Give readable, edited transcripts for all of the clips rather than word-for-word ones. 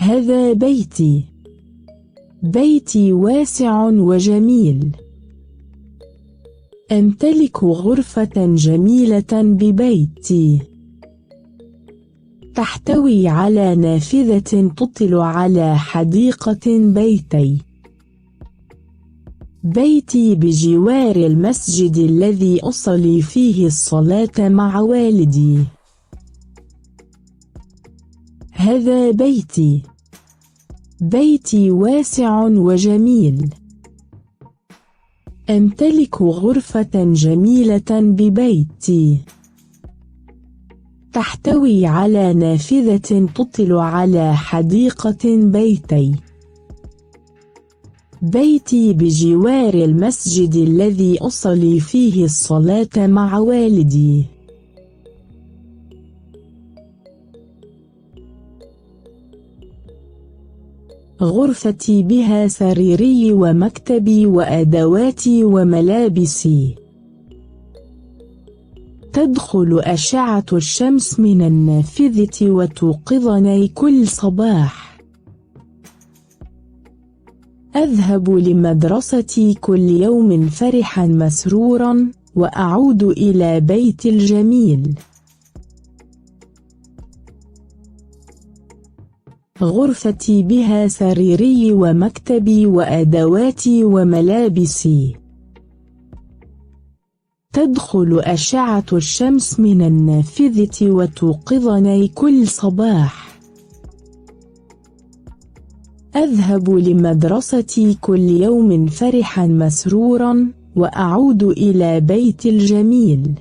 هذا بيتي. بيتي واسع وجميل. أمتلك غرفة جميلة ببيتي. تحتوي على نافذة تطل على حديقة بيتي. بيتي بجوار المسجد الذي أصلي فيه الصلاة مع والدي. هذا بيتي. بيتي واسع وجميل. أمتلك غرفة جميلة ببيتي. تحتوي على نافذة تطل على حديقة بيتي. بيتي بجوار المسجد الذي أصلي فيه الصلاة مع والدي. غرفتي بها سريري ومكتبي وأدواتي وملابسي. تدخل أشعة الشمس من النافذة وتوقظني كل صباح. أذهب لمدرستي كل يوم فرحا مسرورا، وأعود إلى بيتي الجميل. غرفتي بها سريري ومكتبي وأدواتي وملابسي. تدخل أشعة الشمس من النافذة وتوقظني كل صباح. أذهب لمدرستي كل يوم فرحا مسرورا، وأعود إلى بيتي الجميل.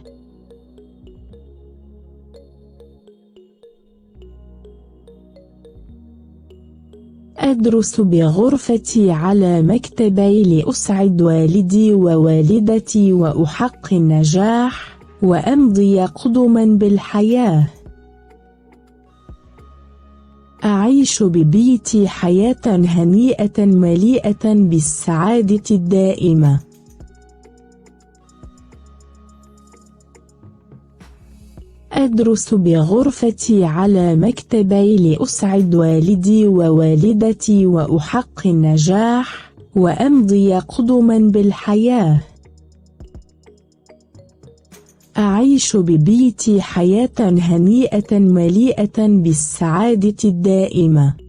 أدرس بغرفتي على مكتبي لأسعد والدي ووالدتي وأحقق النجاح، وأمضي قدما بالحياة. أعيش ببيتي حياة هنيئة مليئة بالسعادة الدائمة. أدرس بغرفتي على مكتبي لأسعد والدي ووالدتي وأحقق النجاح، وأمضي قدما بالحياة. أعيش ببيتي حياة هنيئة مليئة بالسعادة الدائمة.